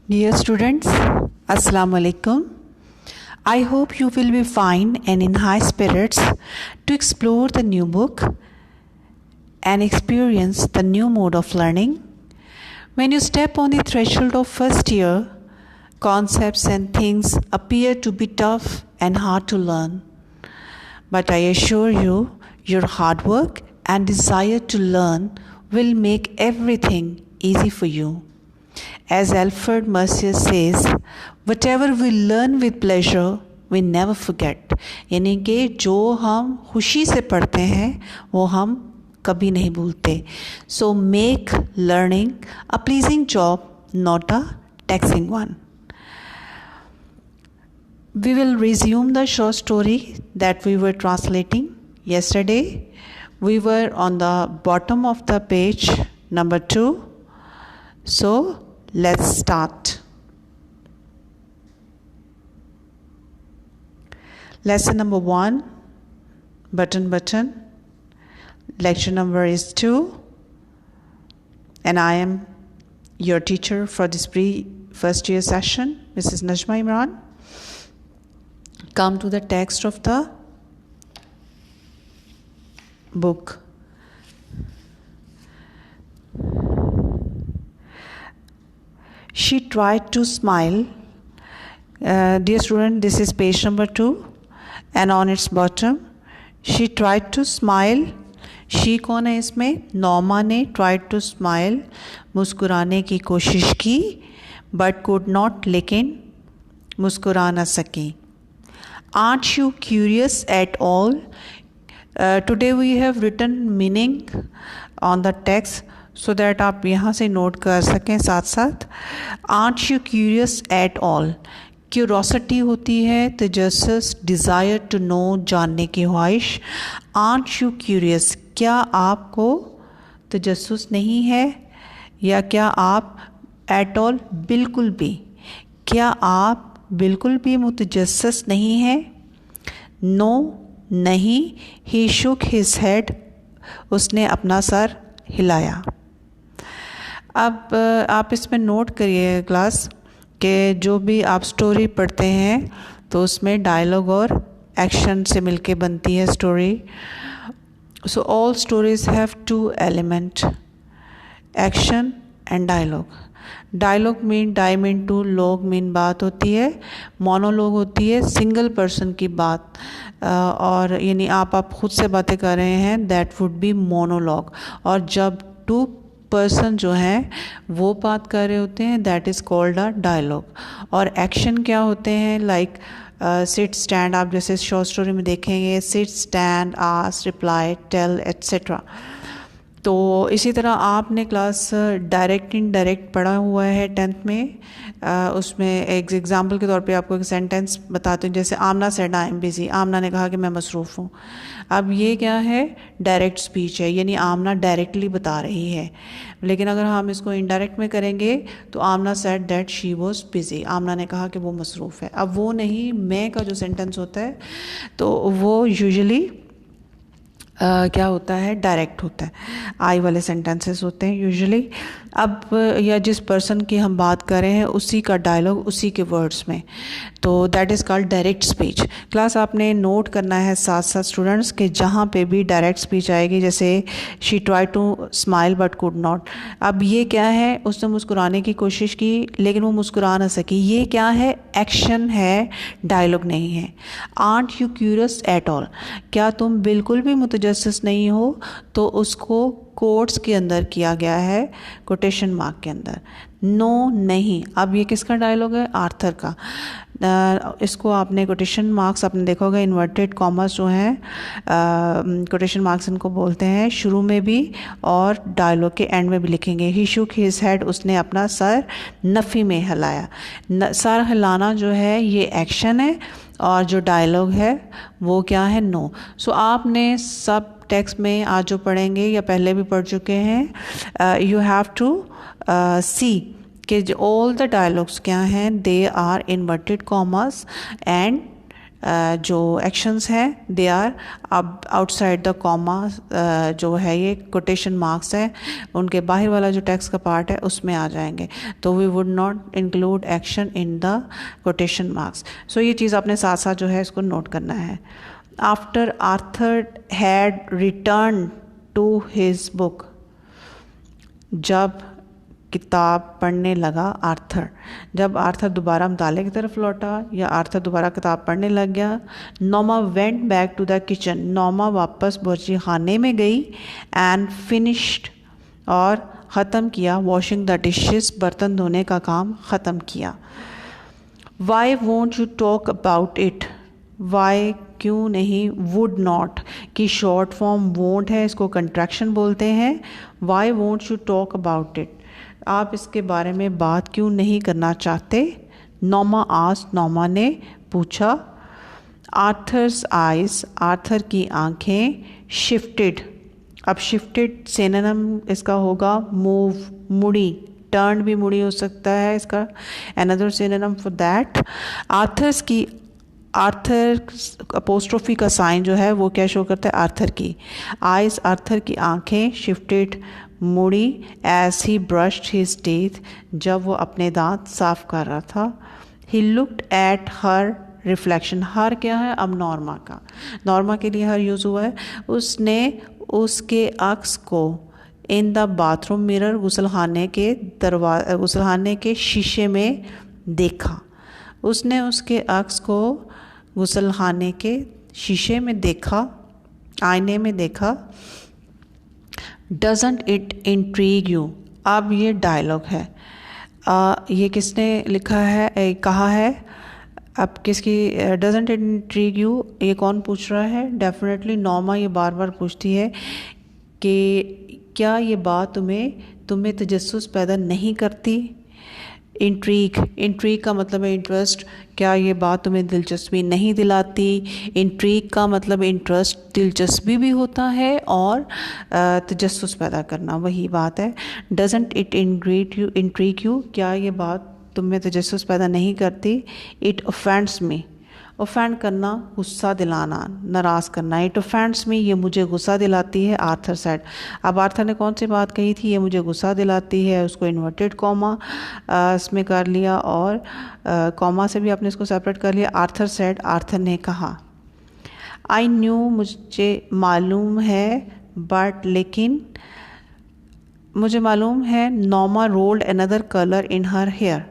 Dear students, Assalamu alaikum. I hope you will be fine and in high spirits to explore the new book and experience the new mode of learning. When you step on the threshold of first year, concepts and things appear to be tough and hard to learn. But I assure you, your hard work and desire to learn will make everything easy for you. As Alfred Mercier says, whatever we learn with pleasure, we never forget. यानी कि जो हम खुशी से पढ़ते हैं वो हम कभी नहीं भूलते. So make learning a pleasing job, not a taxing one. We will resume the short story that we were translating yesterday. We were on the bottom of the page number 2. So let's start. Lesson number 1, button. Lecture number is 2. And I am your teacher for this pre-first year session, Mrs. Najma Imran. Come to the text of the book. She tried to smile. Dear student, this is page number 2 and on its bottom, she tried to smile. She कौन है इसमें? नॉमा ने tried to smile, मुस्कुराने की कोशिश की, but could not, लेकिन मुस्कुरा न सकी. Aren't you curious at all? Today we have written meaning on the text so that आप यहाँ से नोट कर सकें साथ साथ. Aren't you curious at all? Curiosity होती है तजस्सुस, डिज़ायर टू नो, जानने की ख्वाहिश. Aren't you curious? क्या आपको तजस्सुस नहीं है? या क्या आप at all बिल्कुल भी? क्या आप बिल्कुल भी मुतजस्सिस नहीं हैं? No, नहीं. He shook his head. उसने अपना सर हिलाया. अब आप इसमें नोट करिए क्लास कि जो भी आप स्टोरी पढ़ते हैं तो उसमें डायलॉग और एक्शन से मिलके बनती है story. So all stories have 2 element, action and dialogue. Dialogue mean di mean two, log mean बात होती है, मोनोलॉग होती है सिंगल पर्सन की बात, और यानी आप खुद से बातें कर रहे हैं, दैट वुड बी मोनोलॉग. और जब 2 पर्सन जो हैं वो बात कर रहे होते हैं, that is called a dialogue. और एक्शन क्या होते हैं? लाइक सिट स्टैंड, आप जैसे शॉर्ट स्टोरी में देखेंगे, sit stand, ask, reply, tell, etcetera. तो इसी तरह आपने क्लास डायरेक्ट इनडायरेक्ट पढ़ा हुआ है 10th में. उसमें एक एग्जांपल के तौर पे आपको एक सेंटेंस बताती हूँ. जैसे आमना said I am busy. Amna ने कहा कि मैं मसरूफ़ हूँ. अब ये क्या है? डायरेक्ट स्पीच है, यानी आमना डायरेक्टली बता रही है. लेकिन अगर हम इसको इनडायरेक्ट में करेंगे तो Amna said that she was busy. Amna ने कहा कि वो मसरूफ़ है. अब वो नहीं, मैं का जो सेंटेंस होता है तो वो यूजुअली क्या होता है? डायरेक्ट होता है. आई वाले सेंटेंसेस होते हैं यूजुअली. अब या जिस पर्सन की हम बात कर रहे हैं उसी का डायलॉग उसी के वर्ड्स में, तो that is called direct speech. Class आपने नोट करना है साथ साथ स्टूडेंट्स के जहाँ पे भी डायरेक्ट स्पीच आएगी, जैसे she try to smile but could not. अब ये क्या है? उसने मुस्कुराने की कोशिश की लेकिन वो मुस्कुरा ना सकी. ये क्या है? एक्शन है, डायलॉग नहीं है. Art you curious at all? क्या तुम बिल्कुल भी मुतजस्सिस नहीं हो? तो उसको कोट्स के अंदर किया गया है, कोटेशन मार्क के अंदर. नो, नहीं. अब ये किसका डायलॉग है? आर्थर का. इसको आपने कोटेशन मार्क्स आपने देखा होगा, इन्वर्टेड कॉमर्स जो हैं कोटेशन मार्क्स इनको बोलते हैं, शुरू में भी और डायलॉग के एंड में भी लिखेंगे. ही शुक हिज हेड, उसने अपना सर नफ़ी में हिलाया. सर हिलाना जो है ये एक्शन है और जो डायलॉग है वो क्या है? नो. सो आपने सब टेक्स्ट में आज जो पढ़ेंगे या पहले भी पढ़ चुके हैं, यू हैव टू सी कि ऑल द डायलॉग्स क्या हैं, they are inverted commas and जो एक्शंस हैं दे आर अब आउटसाइड द कॉमा, जो है ये कोटेशन मार्क्स है, उनके बाहर वाला जो टेक्स्ट का पार्ट है उसमें आ जाएंगे, तो we would not include action in the quotation marks. So ये चीज़ आपने साथ साथ जो है इसको नोट करना है। After Arthur had return to his book, जब किताब पढ़ने लगा आर्थर, जब आर्थर दोबारा मताले की तरफ लौटा या आर्थर दोबारा किताब पढ़ने लग गया। Noma went back to the kitchen, Noma वापस बावर्ची खाने में गई। एंड फिनिश्ड, और ख़त्म किया, वॉशिंग द डिशेस, बर्तन धोने का काम ख़त्म किया। Why won't you talk about it, why क्यों नहीं, वुड नॉट की शॉर्ट फॉर्म वोंट है, इसको कंट्रैक्शन बोलते हैं। Why won't you talk about it, आप इसके बारे में बात क्यों नहीं करना चाहते। नोमा आस्क्ड, नोमा ने पूछा। आर्थर्स आइज, आर्थर की आंखें। शिफ्टेड, अब शिफ्टेड सिनोनिम इसका होगा मूव, मुड़ी, टर्न भी मुड़ी हो सकता है इसका, another synonym for that. Arthur's की, आर्थर अपोस्ट्रोफी का साइन जो है वो क्या शो करता है, आर्थर की। आइज, आर्थर की आंखें। शिफ्टेड, मुड़ी। As he brushed his teeth, जब वो अपने दांत साफ कर रहा था। He looked at her reflection, her क्या है अब नॉर्मा का, नॉर्मा के लिए हर यूज़ हुआ है। उसने उसके अक्स को इन द बाथरूम मिरर, गुसलखाने के शीशे में देखा। उसने उसके अक्स को गुसलखाने के शीशे में देखा, आईने में देखा। डजंट इट इंट्रीग यू, अब ये डायलॉग है, ये किसने लिखा है, कहा है, अब किसकी, डजंट इट इंट्रीग यू, ये कौन पूछ रहा है, डेफिनेटली नोमा ये बार बार पूछती है कि क्या ये बात तुम्हें तजस्सुस पैदा नहीं करती। इंट्रीग, इंट्रीग का मतलब है इंटरेस्ट, क्या ये बात तुम्हें दिलचस्पी नहीं दिलाती। इंट्रीग का मतलब इंटरेस्ट, दिलचस्पी भी होता है और तजस्सुस पैदा करना, वही बात है। डजंट इट इंट्रीग यू, क्या ये बात तुम्हें तजस्सुस पैदा नहीं करती। इट ऑफेंड्स मी, ऑफेंड करना, गुस्सा दिलाना, नाराज़ करना। इट ऑफेंड्स मी, ये मुझे गुस्सा दिलाती है। आर्थर सेड, अब आर्थर ने कौन सी बात कही थी, ये मुझे गुस्सा दिलाती है, उसको इन्वर्टेड कॉमा इसमें कर लिया और कॉमा से भी आपने इसको सेपरेट कर लिया। आर्थर सेड, आर्थर ने कहा। आई न्यू, मुझे मालूम है, बट लेकिन, मुझे मालूम है। नोमा rolled another curler in her hair,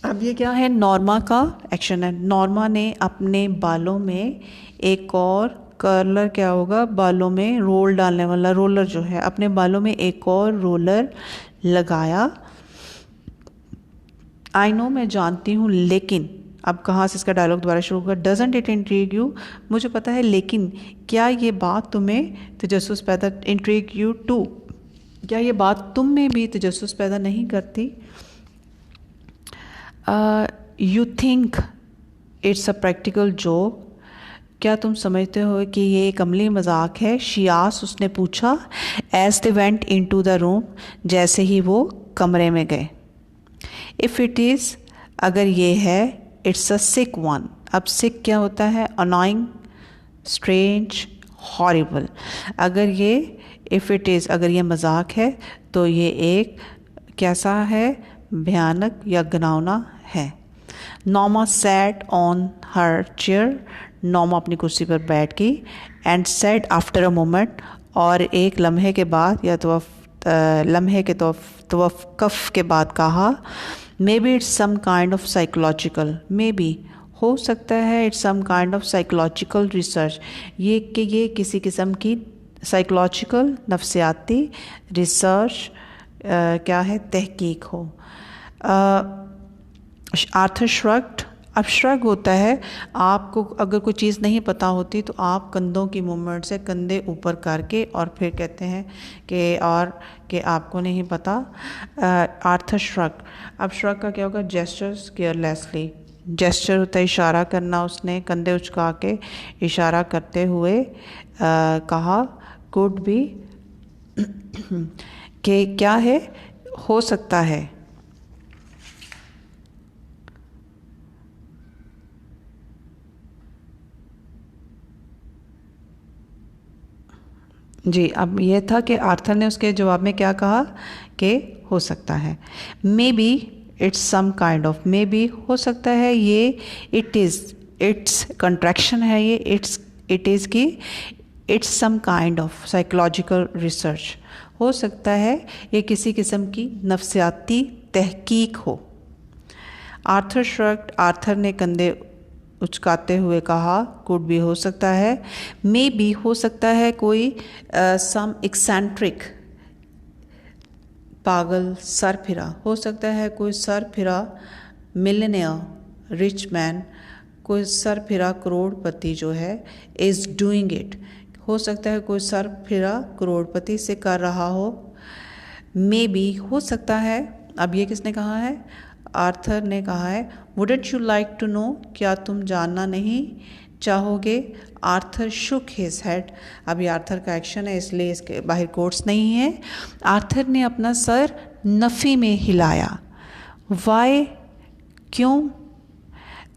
अब ये क्या है, नॉर्मा का एक्शन है। नॉर्मा ने अपने बालों में एक और कर्लर, क्या होगा, बालों में रोल डालने वाला, रोलर जो है, अपने बालों में एक और रोलर लगाया। आई नो, मैं जानती हूँ, लेकिन, अब कहाँ से इसका डायलॉग दोबारा शुरू होगा। डजंट इट इंट्रीग यू, मुझे पता है, लेकिन क्या ये बात तुम्हें तजस्सुस पैदा, इंट्रीग यू टू, क्या ये बात तुम में भी तजस्सुस पैदा नहीं करती। You think it's a practical joke, क्या तुम समझते हो कि ये एक अमली मजाक है। शी आस्क्ड, उसने पूछा। As they went into the room, जैसे ही वो कमरे में गए। इफ़ इट इज़, अगर ये है, इट्स अ सिक वन, अब सिक क्या होता है, अनोइंग, स्ट्रेंज, हॉरिबल। अगर ये, इफ़ इट इज़, अगर ये मजाक है तो ये एक कैसा है, भयानक या घिनौना है। नोमा सैट ऑन हर चेयर, नोमा अपनी कुर्सी पर बैठ गई। And said after a moment, और एक लम्हे के बाद या लम्हे के तवक्कुफ के बाद कहा। Maybe it's some kind of psychological, maybe हो सकता है, it's some kind of psychological research, ये कि ये किसी किस्म की साइकोलॉजिकल, नफ्सियाती रिसर्च क्या है, तहकीक हो। आर्थर श्रग्ड, अब श्रग होता है, आपको अगर कोई चीज़ नहीं पता होती तो आप कंधों की मूवमेंट से कंधे ऊपर करके और फिर कहते हैं कि आपको नहीं पता। आर्थर श्रग, अब श्रग का क्या होगा, जेस्चर्स केयरलेसली, जेस्चर होता है इशारा करना, उसने कंधे उचका के इशारा करते हुए कहा। कुड बी, कि क्या है, हो सकता है। जी, अब ये था कि आर्थर ने उसके जवाब में क्या कहा कि हो सकता है। Maybe it's some kind of, maybe हो सकता है ये, इट इज़, इट्स कंट्रैक्शन है ये, इट इज़ की it's some kind of psychological research, हो सकता है ये किसी किस्म की नफ्सियाती तहकीक हो। आर्थर श्रग्ड, आर्थर ने कंधे उचकाते हुए कहा, कुड भी हो सकता है, मे बी हो सकता है कोई सम एक्सेंट्रिक, पागल सर फिरा, हो सकता है कोई सर फिरा मिलेनियर रिच मैन, कोई सर फिरा करोड़पति जो है, इज़ डूइंग इट, हो सकता है कोई सर फिरा करोड़पति से कर रहा हो। मे बी हो सकता है, अब ये किसने कहा है, आर्थर ने कहा है। Wouldn't you like to know, क्या तुम जानना नहीं चाहोगे। आर्थर शुक हिज हेड, अब ये आर्थर का एक्शन है इसलिए इसके बाहर कोट्स नहीं है। आर्थर ने अपना सर नफ़ी में हिलाया। वाई, क्यों,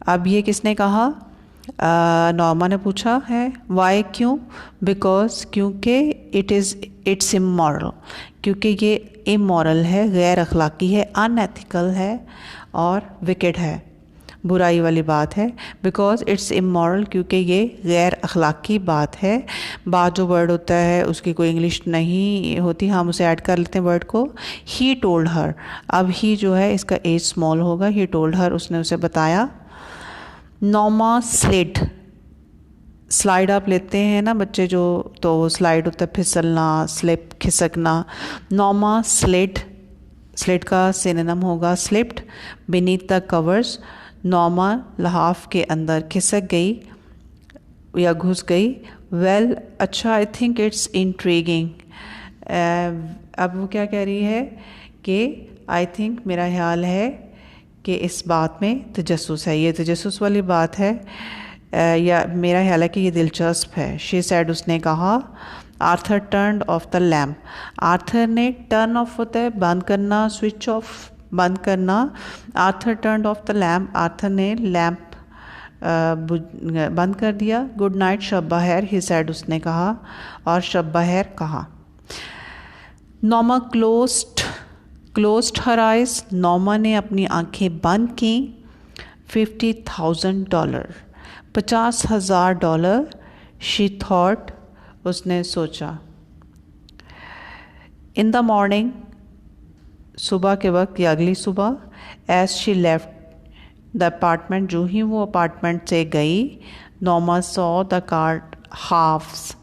अब ये किसने कहा, नॉर्मा ने पूछा है। वाई, क्यों, बिकॉज, क्योंकि, इट्स इमोरल, क्योंकि ये इमोरल है, गैर अखलाकी है, अनएथिकल है और विकेड है, बुराई वाली बात है। बिकॉज इट्स इमोरल, क्योंकि ये गैर अखलाकी बात है। बात जो वर्ड होता है उसकी कोई इंग्लिश नहीं होती, हम उसे ऐड कर लेते हैं वर्ड को। ही टोल्ड हर, अब ही जो है इसका एज स्मॉल होगा, ही टोल्ड हर, उसने उसे बताया। नॉर्मा स्लिड, स्लाइड आप लेते हैं ना बच्चे जो, तो स्लाइड होता है फिसलना, स्लिप, खिसकना। नॉर्मा स्लिड, स्लिड का सिनोनिम होगा slipped, beneath the covers, Norma लहाफ के अंदर खिसक गई या घुस गई। वेल, अच्छा, आई थिंक इट्स इंट्रीगिंग, अब वो क्या कह रही है कि आई थिंक, मेरा ख्याल है कि इस बात में तजस्सुस है, ये तजस्सुस वाली बात है, या मेरा ख्याल है कि ये दिलचस्प है। शी सैड, उसने कहा। Arthur turn off the lamp, Arthur ने, टर्न ऑफ होता है बंद करना, स्विच ऑफ बंद करना। Arthur turn off the lamp, Arthur ने लैम्प बंद कर दिया। गुड नाइट शब बखैर, ही सैड, उसने कहा, और शब बखैर कहा। Norma closed her eyes, Norma ने अपनी आंखें बंद की। $50,000, $50,000, शी थॉट, उसने सोचा। इन द मॉर्निंग, सुबह के वक्त या अगली सुबह। As she left the apartment, जो ही वो अपार्टमेंट से गई। Norma saw the card halves,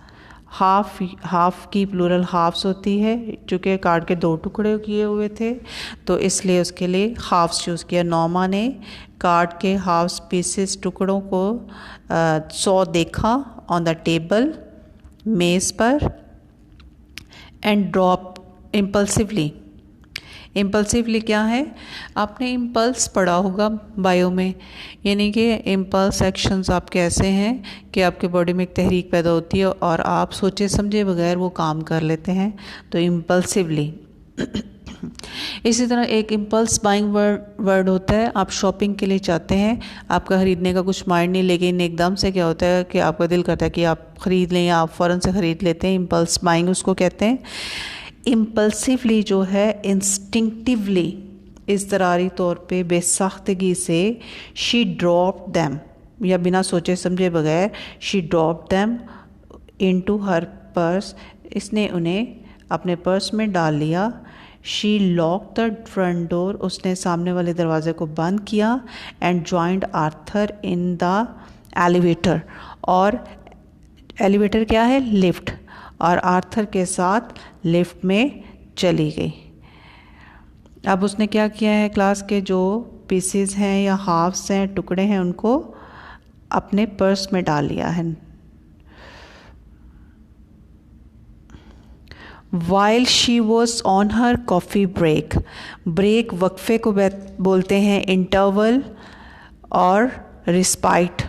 half की प्लूरल हाफ्स होती है, चूँकि कार्ड के 2 टुकड़े किए हुए थे तो इसलिए उसके लिए हाफ्स यूज़ किया। नॉर्मा ने कार्ड के हाफ्स पीसेस, टुकड़ों को सॉ देखा ऑन द टेबल, मेज़ पर। एंड ड्रॉप इम्पल्सिवली क्या है, आपने इम्पल्स पढ़ा होगा बायो में, यानी कि इम्पल्स एक्शंस आपके ऐसे हैं कि आपके बॉडी में एक तहरीक पैदा होती है और आप सोचे समझे बगैर वो काम कर लेते हैं, तो इम्पल्सिवली। इसी तरह एक इम्पल्स बाइंग वर्ड होता है, आप शॉपिंग के लिए चाहते हैं, आपका ख़रीदने का कुछ माइंड नहीं, लेकिन एकदम से क्या होता है कि आपका दिल करता है कि आप ख़रीद लें या आप फ़ौरन से ख़रीद लेते हैं, इम्पल्स बाइंग उसको कहते हैं। इम्पल्सिवली जो है इंस्टिंक्टिवली, इज़्तिरारी तौर पे बेसाख्तगी से। शी ड्रॉप दैम, या बिना सोचे समझे बगैर, she drop them into her purse, इसने उन्हें अपने पर्स में डाल लिया। She lock the front door, उसने सामने वाले दरवाजे को बंद किया। And joined Arthur in the elevator, और एलिवेटर क्या है, लिफ्ट, और आर्थर के साथ लिफ्ट में चली गई। अब उसने क्या किया है, क्लास के जो पीसेस हैं या हाफ्स हैं, टुकड़े हैं, उनको अपने पर्स में डाल लिया है। While she was on her coffee break, break वक्फे को बोलते हैं इंटरवल और रिस्पाइट।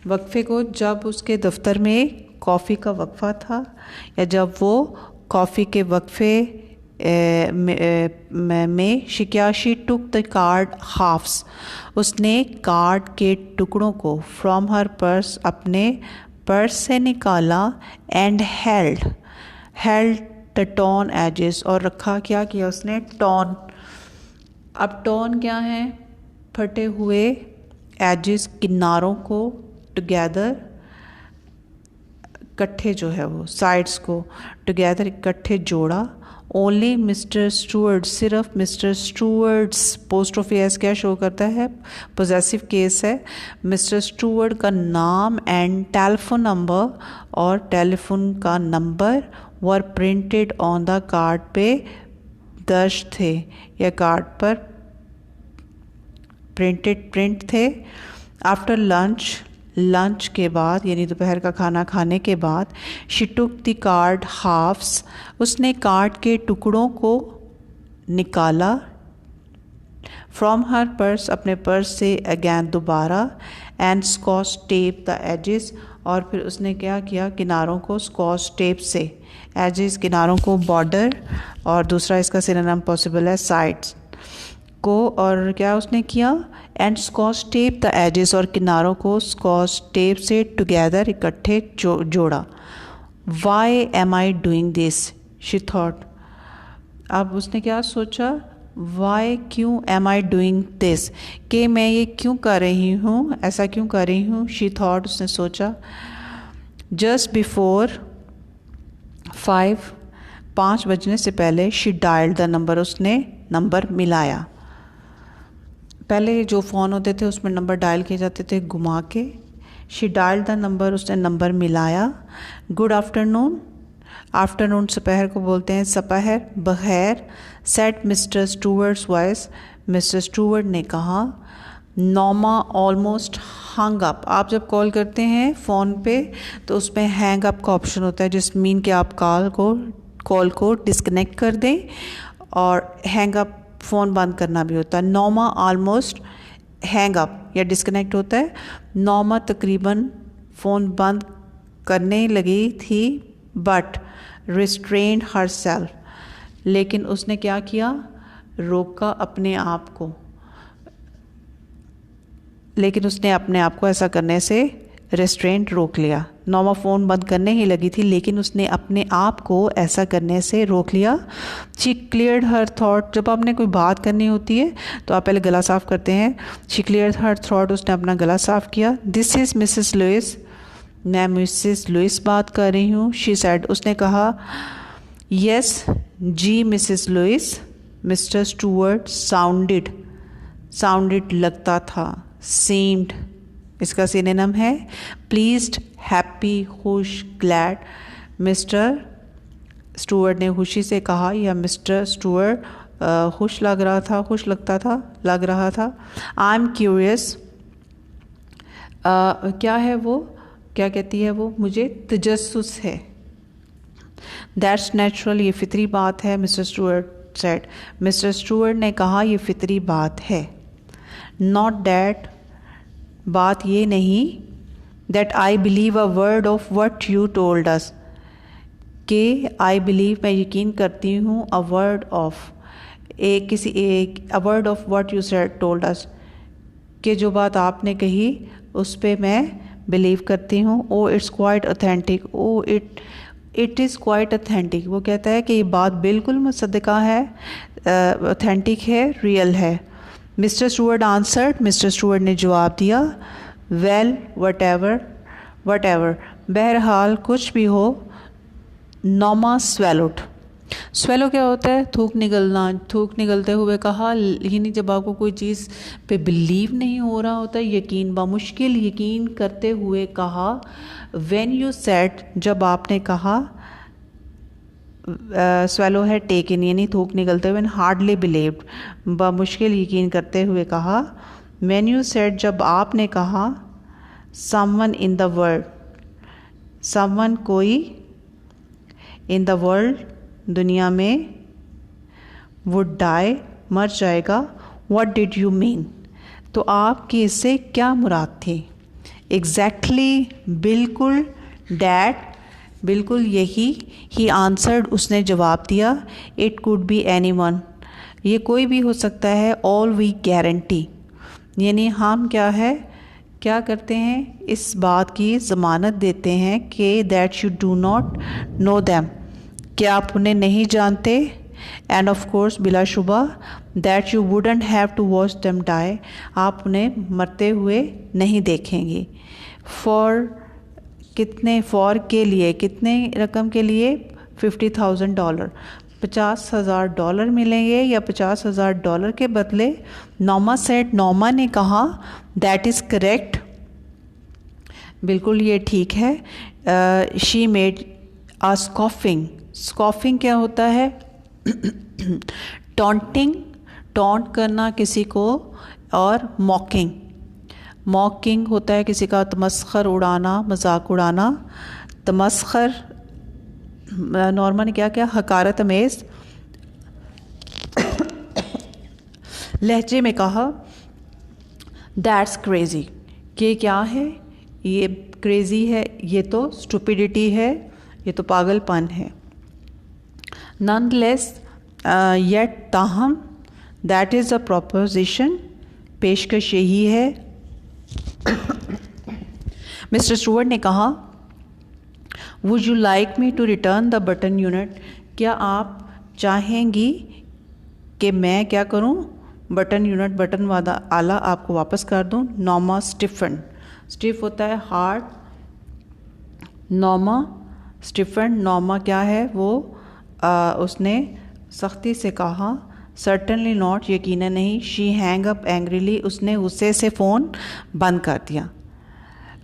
वक्फे को जब उसके दफ्तर में कॉफ़ी का वक्फा था, या जब वो कॉफ़ी के वक्फे में she took the card halves, उसने कार्ड के टुकड़ों को फ्रॉम हर पर्स, अपने पर्स से निकाला। And held, held the torn edges, और रखा, क्या किया उसने, टॉर्न। अब टॉर्न क्या है, फटे हुए, एजेस किनारों को, टुगेदर इकट्ठे जो है वो साइड्स को, टुगेदर इकट्ठे जोड़ा। ओनली मिस्टर स्टूअर्ट, सिर्फ मिस्टर स्टूअर्ट्स, पोस्ट ऑफ एस क्या शो करता है, पोजेसिव केस है। मिस्टर स्टूअर्ट का नाम एंड टेलीफोन नंबर, और टेलीफोन का number were printed on the card पे दर्ज थे, या कार्ड पर प्रिंट थे। आफ्टर लंच के बाद, यानी दोपहर का खाना खाने के बाद, she took the card halves, उसने कार्ड के टुकड़ों को निकाला, फ्रॉम हर पर्स, अपने पर्स से, अगैन दोबारा, and scotch tape the edges, और फिर उसने क्या किया, किनारों को स्कॉच टेप से, एजेस किनारों को, बॉर्डर, और दूसरा इसका सिनोनिम पॉसिबल है साइड्स को, और क्या उसने किया, and scotch tape the edges, और किनारों को स्कॉच टेप से टुगेदर इकट्ठे जोड़ा। Why am I doing this, she thought, अब उसने क्या सोचा, वाई, क्यों, एम आई डूइंग दिस, कि मैं ये क्यों कर रही हूँ, ऐसा क्यों कर रही हूँ। शी थॉट, उसने सोचा। जस्ट बिफोर 5 बजने से पहले, शी डायल्ड द नंबर, उसने नंबर मिलाया। पहले जो फ़ोन होते थे उसमें नंबर डायल किए जाते थे घुमा के। शी डायल्ड द नंबर, उसने नंबर मिलाया। गुड आफ्टरनून, आफ्टरनून दोपहर को बोलते हैं सपहर, बखैर। Said Mr Stewart's voice, Mr Stuart ने कहा। नॉमा ऑलमोस्ट हंग अप, आप जब कॉल करते हैं फ़ोन पे तो उसमें हैंग अप का ऑप्शन होता है, जिस मीन कि आप कॉल को डिस्कनेक्ट कर दें, और हैंग अप फ़ोन बंद करना भी होता है। नॉमा ऑलमोस्ट हैंग अप या डिस्कनेक्ट होता है। नॉमा तकरीबन फ़ोन बंद करने लगी थी, बट रिस्ट्रेन्ड हर सेल्फ, लेकिन उसने क्या किया, रोका अपने आप को, लेकिन उसने अपने आप को ऐसा करने से रेस्ट्रेंट रोक लिया। नॉमा फ़ोन बंद करने ही लगी थी, लेकिन उसने अपने आप को ऐसा करने से रोक लिया। शी क्लियर्ड हर थॉट, जब आपने कोई बात करनी होती है तो आप पहले गला साफ़ करते हैं। शी क्लियर्ड हर थॉट, उसने अपना गला साफ़ किया। दिस इज़ मिसेस लुइस, मैं मिसेस लुइस बात कर रही हूँ। शी सेड, उसने कहा। यस जी Mrs Lewis, Mr Stewart sounded लगता था, सीम्ड इसका सिनोनिम है प्लीज्ड, हैप्पी, खुश, ग्लैड। मिस्टर स्टूअर्ट ने खुशी से कहा, या मिस्टर स्टूअर्ट खुश लग रहा था। आई एम क्यूरियस, क्या है वो, क्या कहती है वो, मुझे तजस्सुस है। दैट्स नेचुरल, ये फितरी बात है। Mister Stuart said, mister Stuart ने कहा, ये फितरी बात है। नॉट दैट, बात ये नहीं, that I believe a word of what you told us, के आई बिलीव मैं यकीन करती हूँ, a word of a word of what you said told us, कि जो बात आपने कही उस पर मैं बिलीव करती हूँ। Oh it's quite authentic, oh it is quite authentic, वो कहता है कि ये बात बिल्कुल मुसद्दका है, ऑथेंटिक है, रियल है। Mister Stuart answered, mister Stuart ने जवाब दिया। वेल वट एवर, बहरहाल कुछ भी हो। नॉमा स्वेलोड, स्वेलो क्या होता है, थूक निकलना। थूक निकलते हुए कहा, यानी जब आपको कोई चीज़ पे बिलीव नहीं हो रहा होता, यकीन बामुश्किल यकीन करते हुए कहा। व्हेन यू सेड, जब आपने कहा, स्वेलो है टेकन, यानी थूक निकलते हुए, हार्डली बिलीव्ड, बामुश्किल यकीन करते हुए कहा। व्हेन यू सेड, जब आपने कहा। Someone in the world, someone कोई, इन द वर्ल्ड दुनिया में, वुड डाई मर जाएगा। व्हाट डिड यू मीन, तो आपकी इससे क्या मुराद थी। एग्जैक्टली, बिल्कुल। डैट, बिल्कुल यही। ही आंसर्ड, उसने जवाब दिया। इट कुड बी एनीवन, ये कोई भी हो सकता है। ऑल वी गारंटी, यानी हम क्या करते हैं, इस बात की ज़मानत देते हैं कि that you do not know them, क्या आप उन्हें नहीं जानते? एंड ऑफ कोर्स बिलाशुबा that you wouldn't have to watch them die, आप उन्हें मरते हुए नहीं देखेंगे। फॉर कितने, फॉर के लिए, कितने रकम के लिए? $50,000, $50,000 मिलेंगे या $50,000 के बदले? नॉमा सेड, नॉमा ने कहा दैट इज़ करेक्ट, बिल्कुल ये ठीक है। शी मेड आ स्कॉफिंग, स्कॉफिंग क्या होता है? टॉन्टिंग, टॉन्ट करना किसी को, और मॉकिंग, मॉकिंग होता है किसी का तमस्खर उड़ाना, मजाक उड़ाना। तमस्खर नॉर्मा ने क्या किया? हकारत अमेज़ लहजे में कहा दैट्स क्रेज़ी, कि क्या है? ये क्रेज़ी है, ये तो स्टुपिडिटी है, ये तो पागलपन है। नन लेस येट, ताहम, दैट इज़ अ प्रोपोजिशन, पेशकश यही है। मिस्टर स्टुअर्ट ने कहा would you like me to return the button unit, क्या आप चाहेंगी कि मैं क्या करूं? बटन यूनिट, बटन वाला आला आपको वापस कर दूं। नॉमा स्टिफन, स्टिफ होता है हार्ड, नॉमा स्टिफन, नॉमा क्या है? वो उसने सख्ती से कहा। सर्टनली नॉट, यकीनन नहीं। शी हैंग अप एंग्रीली, उसने गुस्से से फ़ोन बंद कर दिया।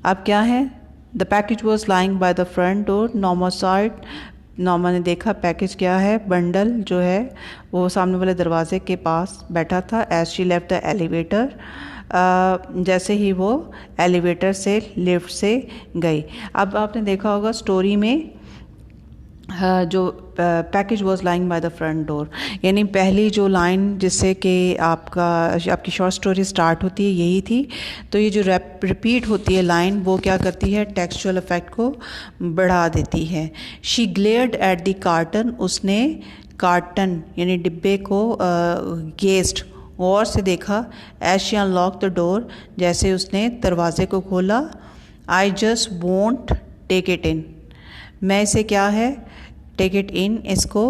अब क्या है? The package was lying by the front door, Noma side, Noma ने देखा पैकेज क्या है, बंडल जो है वो सामने वाले दरवाजे के पास बैठा था। As she left the elevator, जैसे ही वो एलिवेटर से, लिफ्ट से गई। अब आपने देखा होगा स्टोरी में जो package was lying by the front door, यानी पहली जो लाइन जिससे कि आपकी शॉर्ट स्टोरी स्टार्ट होती है यही थी। तो ये जो रिपीट होती है लाइन, वो क्या करती है? टेक्सचुअल इफेक्ट को बढ़ा देती है। She glared at the carton, उसने कार्टन यानी डिब्बे को गेस्ट, गौर से देखा। As she unlock the door, जैसे उसने दरवाजे को खोला। I just won't take it in, मैं इसे क्या है? टेक इट इन, इसको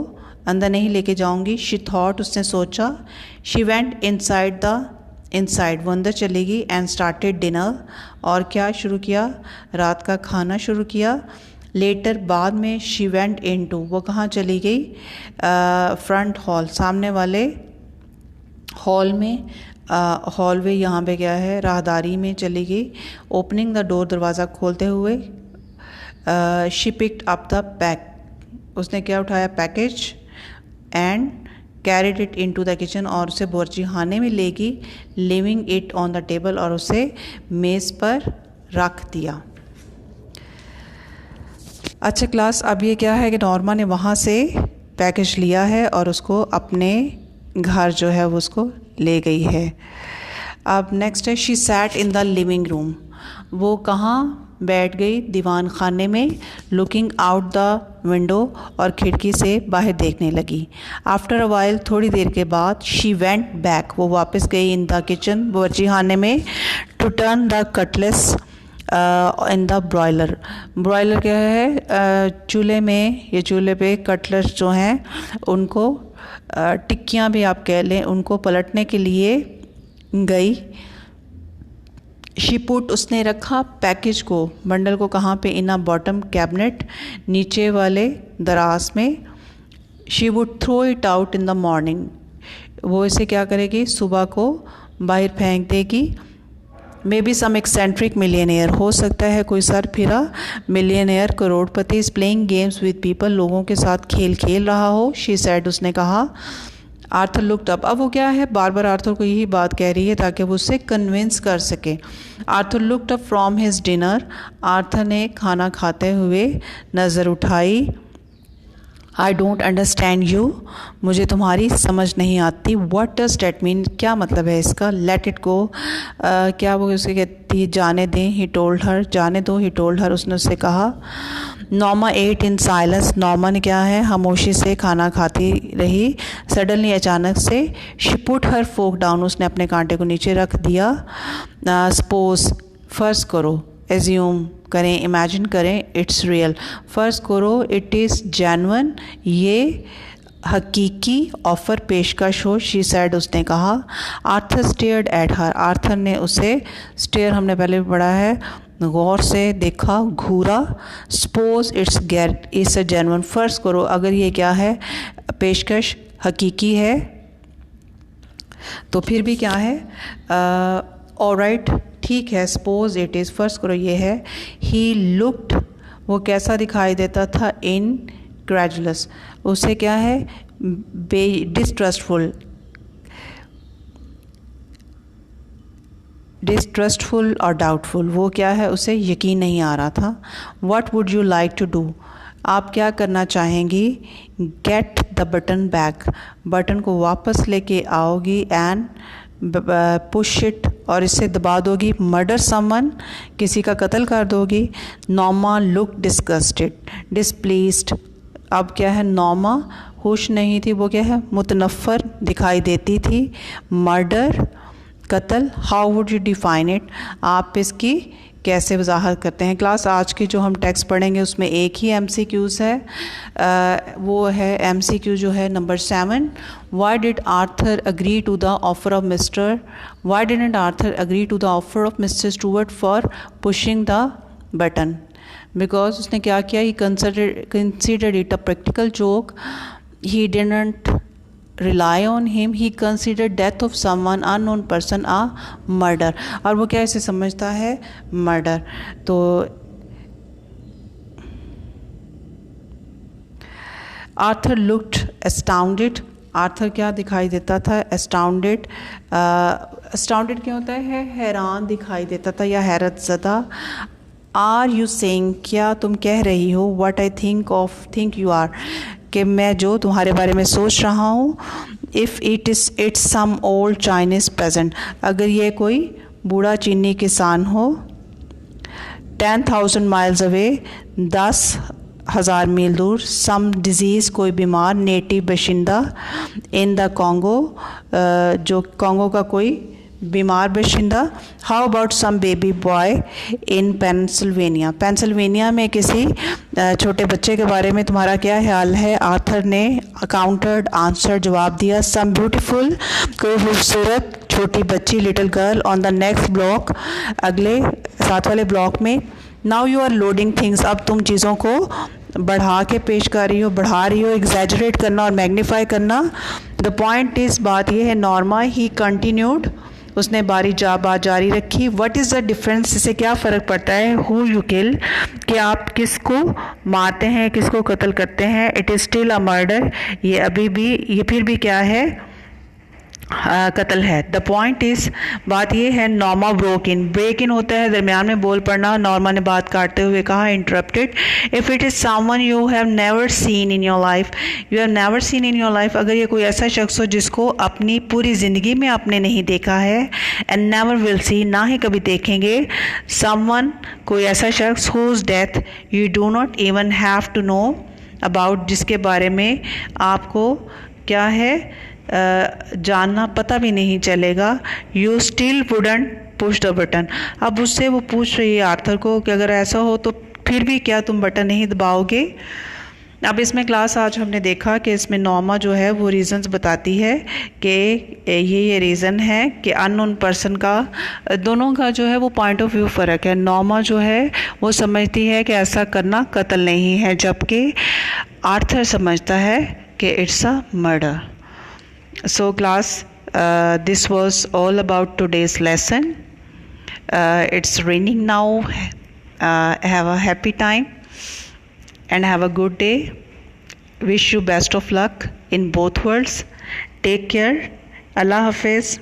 अंदर नहीं लेके जाऊंगी। शी थॉट, उसने सोचा। शी वेंट इनसाइड वो अंदर चली गई। एंड स्टार्टेड डिनर, और क्या शुरू किया? रात का खाना शुरू किया। लेटर, बाद में। शी वेंट इनटू, वो कहाँ चली गई? फ्रंट हॉल, सामने वाले हॉल में, हॉलवे यहाँ पे क्या है? राहदारी में चली गई। ओपनिंग द डोर, दरवाज़ा खोलते हुए। She picked up the pack, उसने क्या उठाया? Package. And carried it into the kitchen, और उसे बावर्ची खाने में लेगी। Living it on the table, और उसे मेज़ पर रख दिया। अच्छा क्लास, अब ये क्या है कि नॉर्मा ने वहाँ से पैकेज लिया है और उसको अपने घर जो है वो उसको ले गई है। अब नेक्स्ट है she sat in the living room, वो कहाँ बैठ गई? दीवान खाने में। लुकिंग आउट द विंडो, और खिड़की से बाहर देखने लगी। आफ्टर अ वाइल, थोड़ी देर के बाद। शी वेंट बैक, वो वापस गई। इन द किचन, बावर्ची खाने में। To turn the cutlets in the broiler, broiler क्या है? चूल्हे में, ये चूल्हे पे कटलेस जो हैं उनको, टिक्कियाँ भी आप कह लें, उनको पलटने के लिए गई। शी पुट, उसने रखा पैकेज को, बंडल को कहाँ पे? इन अ बॉटम कैबिनेट, नीचे वाले दराज में। She would throw it out in the morning, वो इसे क्या करेगी? सुबह को बाहर फेंक देगी। Maybe some eccentric millionaire, हो सकता है कोई सर फिरा मिलियनियर, करोड़पति। Is playing games with people, लोगों के साथ खेल खेल रहा हो। शी सेड, उसने कहा। आर्थर लुक्ड अप, अब वो क्या है? बार बार आर्थर को यही बात कह रही है ताकि वो उससे कन्विंस कर सके। Arthur looked up from his dinner, Arthur ने खाना खाते हुए नज़र उठाई। आई डोंट अंडरस्टैंड यू, मुझे तुम्हारी समझ नहीं आती। व्हाट डज डैट मीन, क्या मतलब है इसका? लेट इट गो, क्या वो उसे कहती है? जाने दें। ही टोल्ड हर, जाने दो। ही टोल्ड हर, उसने उससे कहा। Norma ate in silence, Norma ने क्या है? खामोशी से खाना खाती रही। सडनली, अचानक से। She put her fork down, उसने अपने कांटे को नीचे रख दिया। सपोज, फ़र्ज़ करो। एज्यूम, करें, इमेजिन करें इट्स रियल। फर्स्ट करो इट इज़ जेन्युइन, ये हकीकी ऑफ़र पेशकश हो, शी सैड उसने कहा। Arthur stared at her, Arthur ने उसे, स्टेयर हमने पहले भी पढ़ा है, गौर से देखा, घूरा। सपोज इट्स अ जेन्युइन, फर्ज करो अगर ये क्या है, पेशकश हकीकी है, तो फिर भी क्या है, ऑलराइट ठीक है। सपोज इट इज़, फर्ज करो ये है। ही लुक्ड, वो कैसा दिखाई देता था, इनक्रेडुलस, उसे क्या है, डिस्ट्रस्टफुल और डाउटफुल, वो क्या है, उसे यकीन नहीं आ रहा था। What would you like to do, आप क्या करना चाहेंगी। Get the button back, button को वापस लेके आओगी। एंड पुश इट, और इसे दबा दोगी। मर्डर समवन, किसी का कत्ल कर दोगी। नॉर्मा लुक डिस्गस्टेड, डिसप्लीज्ड, अब क्या है, नॉर्मा खुश नहीं थी, वो क्या है, मुतनफ़र दिखाई देती थी। मर्डर कत्ल, how would you define it, आप इसकी कैसे वजाहत करते हैं। क्लास आज की जो हम टेक्स्ट पढ़ेंगे उसमें एक ही MCQs है, वो है MCQ जो है number 7। Why did Arthur agree to the offer of mister, why didn't Arthur agree to the offer of mister Stuart for pushing the button, because उसने क्या किया, he considered it a practical joke, he didn't rely on him, he considered death of someone unknown person a murder, और वो क्या इसे समझता है, murder. तो आर्थर लुक्ड astounded, आर्थर क्या दिखाई देता था, astounded, astounded क्या होता है, हैरान दिखाई देता था या हैरत ज़दा। आर यू सेइंग, क्या तुम कह रही हो, what I think you are, कि मैं जो तुम्हारे बारे में सोच रहा हूँ। If it's some old Chinese peasant, अगर ये कोई बूढ़ा चीनी किसान हो। 10,000 माइल्स अवे, 10,000 मील दूर। सम डिजीज़, कोई बीमार। नेटिव, बाशिंदा। इन द कॉन्गो, जो कॉन्गो का कोई बीमार बाशिंदा। How about some baby boy in Pennsylvania, Pennsylvania में किसी छोटे बच्चे के बारे में तुम्हारा क्या ख्याल है। आर्थर ने काउंटर्ड, आंसर, जवाब दिया। सम ब्यूटीफुल, कोई खूबसूरत छोटी बच्ची, little girl. On the next block, अगले साथ वाले ब्लॉक में। Now you are loading things, अब तुम चीज़ों को बढ़ा के पेश कर रही हो, बढ़ा रही हो। एग्जैजरेट करना और मैग्नीफाई करना। द पॉइंट इज़, बात यह है, नॉर्मा ही कंटिन्यूड, उसने बात जारी रखी। व्हाट इज़ द डिफरेंस, इससे क्या फ़र्क पड़ता है। हु यू किल, कि आप किसको मारते हैं, किसको कत्ल करते हैं। It is still a murder, ये अभी भी, ये फिर भी क्या है, कत्ल है। द पॉइंट इज़, बात ये है, नॉर्मा ब्रेक इन होता है दरमियान में बोल पड़ना। नॉर्मा ने बात काटते हुए कहा, interrupted. If it is someone you have never seen in your life, you have never seen in your life, अगर ये कोई ऐसा शख्स हो जिसको अपनी पूरी ज़िंदगी में आपने नहीं देखा है। एंड नेवर विल सी, ना ही कभी देखेंगे। समवन, कोई ऐसा शख्स, whose death you do not even have to know about, जिसके बारे में आपको क्या है, जानना, पता भी नहीं चलेगा। You still wouldn't push the button, अब उससे वो पूछ रही है आर्थर को कि अगर ऐसा हो तो फिर भी क्या तुम बटन नहीं दबाओगे। अब इसमें क्लास आज हमने देखा कि इसमें नॉर्मा जो है वो रीज़न्स बताती है कि ये रीज़न है कि अननोन पर्सन का, दोनों का जो है वो पॉइंट ऑफ व्यू फ़र्क है। नॉर्मा जो है वो समझती है कि ऐसा करना कत्ल नहीं है, जबकि आर्थर समझता है कि it's a murder. So class, this was all about today's lesson. It's raining now. Have a happy time and have a good day. Wish you best of luck in both worlds. Take care. Allah Hafiz.